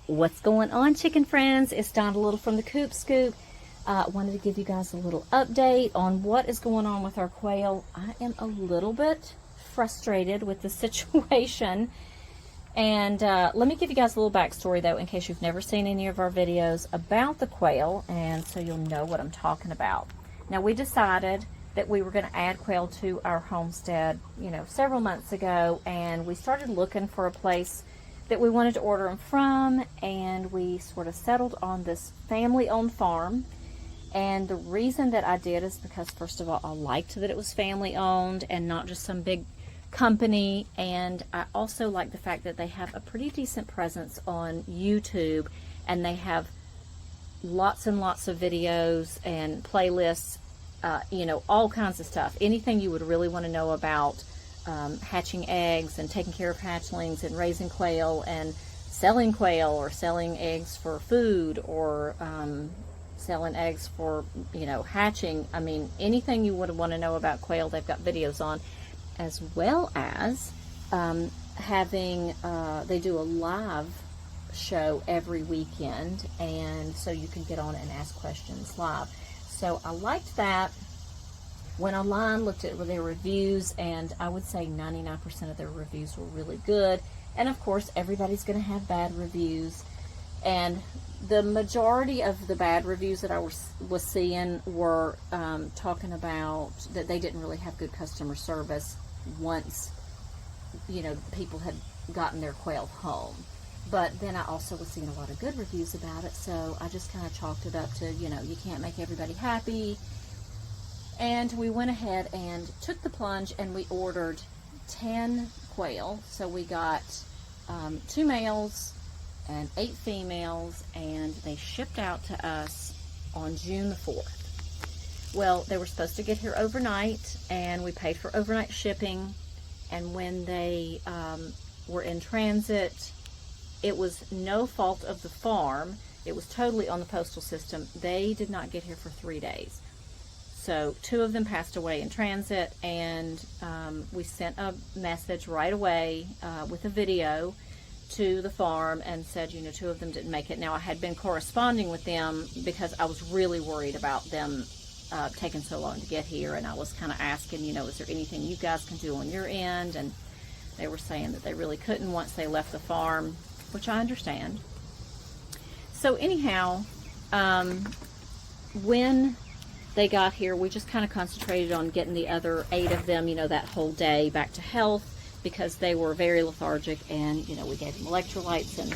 What's going on, chicken friends? It's Donna Little from the Coop Scoop. Wanted to give you guys a little update on what is going on with our quail. I am a little bit frustrated with the situation. And let me give you guys a little backstory, though, in case you've never seen any of our videos about the quail, and so you'll know what I'm talking about. Now, we decided that we were going to add quail to our homestead, several months ago, and we started looking for a place that we wanted to order them from, and we sort of settled on this family-owned farm. And the reason that I did is because, first of all, I liked that it was family-owned and not just some big company, and I also like the fact that they have a pretty decent presence on YouTube, and they have lots and lots of videos and playlists, all kinds of stuff. Anything you would really want to know about hatching eggs and taking care of hatchlings and raising quail and selling quail, or selling eggs for food, or selling eggs for, hatching. I mean, anything you would want to know about quail, they've got videos on, as well as they do a live show every weekend, and so you can get on and ask questions live. So I liked that. Went online, looked at their reviews, and I would say 99% of their reviews were really good. And of course, everybody's going to have bad reviews. And the majority of the bad reviews that I was seeing were talking about that they didn't really have good customer service once, people had gotten their quail home. But then I also was seeing a lot of good reviews about it, so I just kind of chalked it up to, you can't make everybody happy. And we went ahead and took the plunge, and we ordered 10 quail. So we got 2 males and 8 females, and they shipped out to us on June the 4th. Well, they were supposed to get here overnight, and we paid for overnight shipping. And when they were in transit, it was no fault of the farm. It was totally on the postal system. They did not get here for 3 days. So 2 of them passed away in transit, and we sent a message right away with a video to the farm and said, 2 of them didn't make it. Now, I had been corresponding with them because I was really worried about them taking so long to get here, and I was kind of asking, is there anything you guys can do on your end? And they were saying that they really couldn't once they left the farm, which I understand. So anyhow, when they got here, we just kind of concentrated on getting the other 8 of them, that whole day back to health, because they were very lethargic, and, we gave them electrolytes and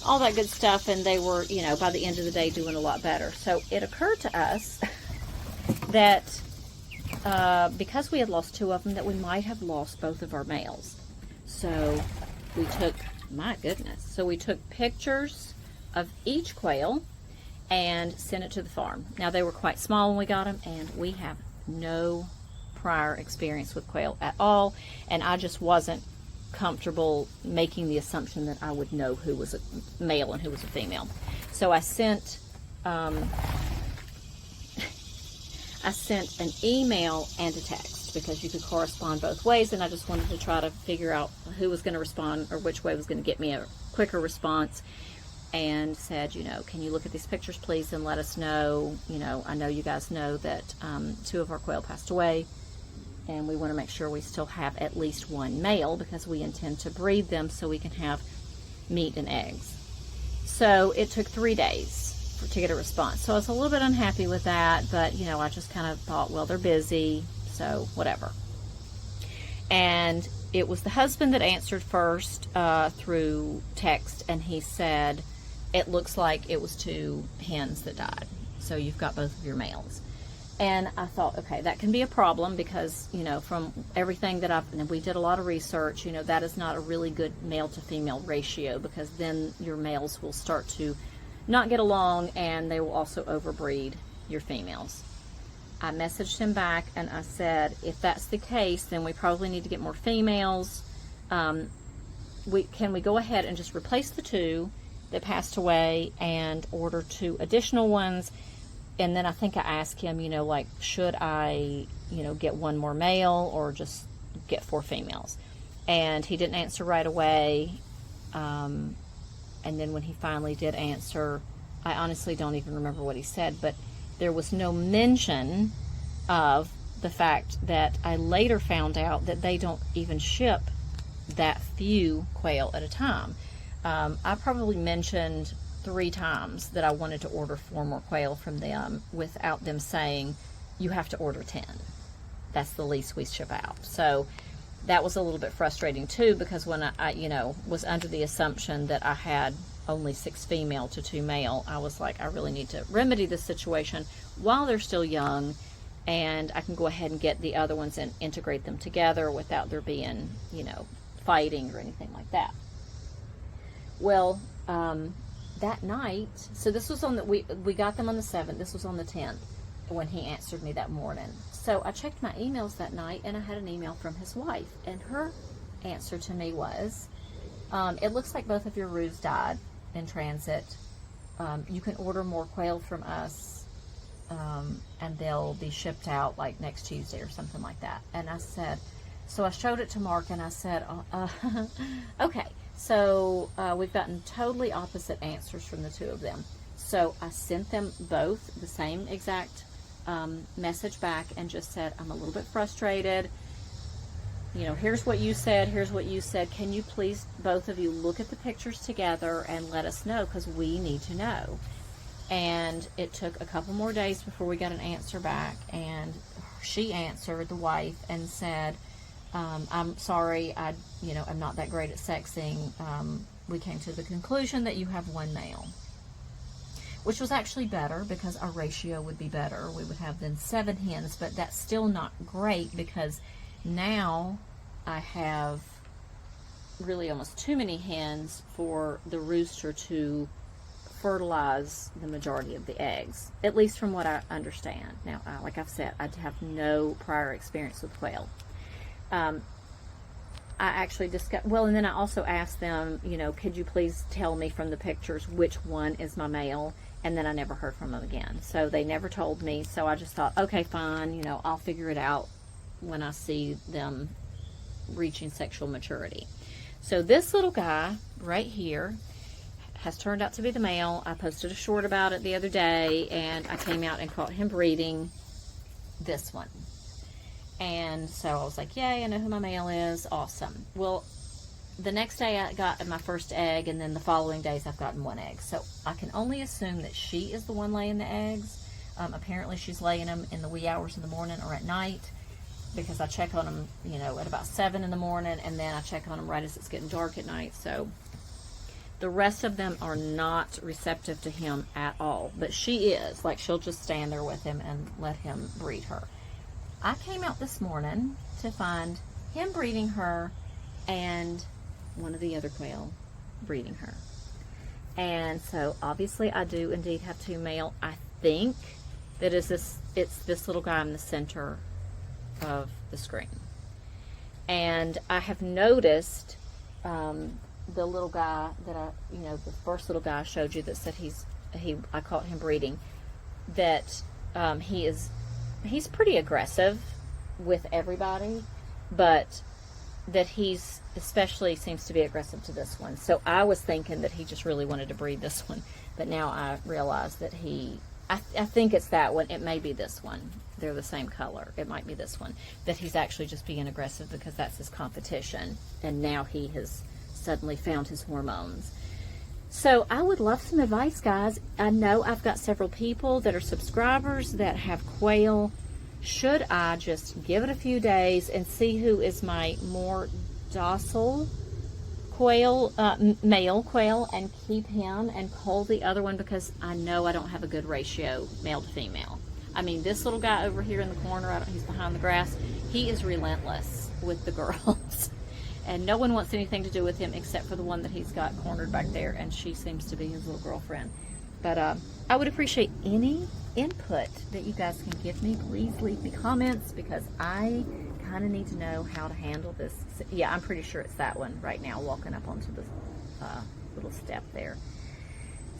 all that good stuff, and they were, by the end of the day doing a lot better. So it occurred to us that because we had lost 2 of them, that we might have lost both of our males. So we took, my goodness, so we took pictures of each quail and sent it to the farm. Now, they were quite small when we got them, and we have no prior experience with quail at all, and I just wasn't comfortable making the assumption that I would know who was a male and who was a female. So I sent an email and a text, because you could correspond both ways, and I just wanted to try to figure out who was going to respond, or which way was going to get me a quicker response. And said, can you look at these pictures, please, and let us know, I know you guys know that 2 of our quail passed away, and we want to make sure we still have at least 1 male, because we intend to breed them so we can have meat and eggs. So it took 3 days to get a response. So I was a little bit unhappy with that, but, I just kind of thought, well, they're busy, so whatever. And it was the husband that answered first through text, and he said, it looks like it was 2 hens that died, so you've got both of your males. And I thought, okay, that can be a problem, because, from everything that and we did a lot of research, that is not a really good male to female ratio, because then your males will start to not get along, and they will also overbreed your females. I messaged him back, and I said, if that's the case, then we probably need to get more females. Can we go ahead and just replace the 2 that passed away and order 2 additional ones? And then I think I asked him, should I, get 1 more male, or just get 4 females? And he didn't answer right away. And then when he finally did answer, I honestly don't even remember what he said, but there was no mention of the fact that I later found out that they don't even ship that few quail at a time. I probably mentioned 3 times that I wanted to order 4 more quail from them without them saying, you have to order 10. That's the least we ship out. So that was a little bit frustrating too, because when I was under the assumption that I had only 6 female to 2 male, I was like, I really need to remedy this situation while they're still young, and I can go ahead and get the other ones and integrate them together without there being, fighting or anything like that. Well, that night, so this was on the, we got them on the 7th, this was on the 10th when he answered me that morning. So I checked my emails that night, and I had an email from his wife, and her answer to me was, it looks like both of your roos died in transit. You can order more quail from us, and they'll be shipped out like next Tuesday or something like that. And I said, so I showed it to Mark, and I said, okay. So we've gotten totally opposite answers from the 2 of them. So I sent them both the same exact message back and just said, I'm a little bit frustrated. Here's what you said, here's what you said. Can you please, both of you, look at the pictures together and let us know, because we need to know. And it took a couple more days before we got an answer back, and she answered, the wife, and said, I'm sorry, I'm not that great at sexing. We came to the conclusion that you have 1 male. Which was actually better, because our ratio would be better. We would have then 7 hens, but that's still not great, because now I have really almost too many hens for the rooster to fertilize the majority of the eggs, at least from what I understand. Now, like I've said, I have no prior experience with quail. I actually discussed, and then I also asked them, could you please tell me from the pictures which one is my male? And then I never heard from them again. So they never told me. So I just thought, okay, fine, I'll figure it out when I see them reaching sexual maturity. So this little guy right here has turned out to be the male. I posted a short about it the other day, and I came out and caught him breeding this one. And so I was like, yay, I know who my male is. Awesome. Well, the next day I got my first egg, and then the following days I've gotten 1 egg. So I can only assume that she is the one laying the eggs. Apparently she's laying them in the wee hours in the morning or at night, because I check on them, at about 7 in the morning, and then I check on them right as it's getting dark at night. So the rest of them are not receptive to him at all. But she is. Like, she'll just stand there with him and let him breed her. I came out this morning to find him breeding her and one of the other quail breeding her. And so obviously I do indeed have 2 male. I think that it's this little guy in the center of the screen. And I have noticed the little guy that the first little guy I showed you that said I caught him breeding, that he's pretty aggressive with everybody, but that he's especially seems to be aggressive to this one. So I was thinking that he just really wanted to breed this one, but now I realize that I think it's that one. It may be this one. They're the same color. It might be this one. That he's actually just being aggressive because that's his competition, and now he has suddenly found his hormones. So I would love some advice, guys. I know I've got several people that are subscribers that have quail. Should I just give it a few days and see who is my more docile quail, male quail, and keep him and cull the other one, because I know I don't have a good ratio male to female. I mean, this little guy over here in the corner, he's behind the grass, he is relentless with the girls. And no one wants anything to do with him except for the one that he's got cornered back there, and she seems to be his little girlfriend. But I would appreciate any input that you guys can give me. Please leave me comments, because I kind of need to know how to handle this. Yeah, I'm pretty sure it's that one right now, walking up onto the little step there.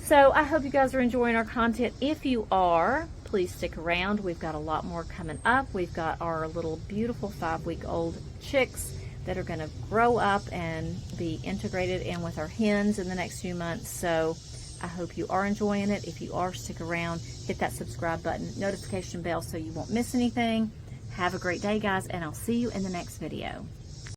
So I hope you guys are enjoying our content. If you are, please stick around. We've got a lot more coming up. We've got our little beautiful 5-week-old chicks that are going to grow up and be integrated in with our hens in the next few months. So I hope you are enjoying it. If you are, stick around, hit that subscribe button, notification bell so you won't miss anything. Have a great day, guys, and I'll see you in the next video.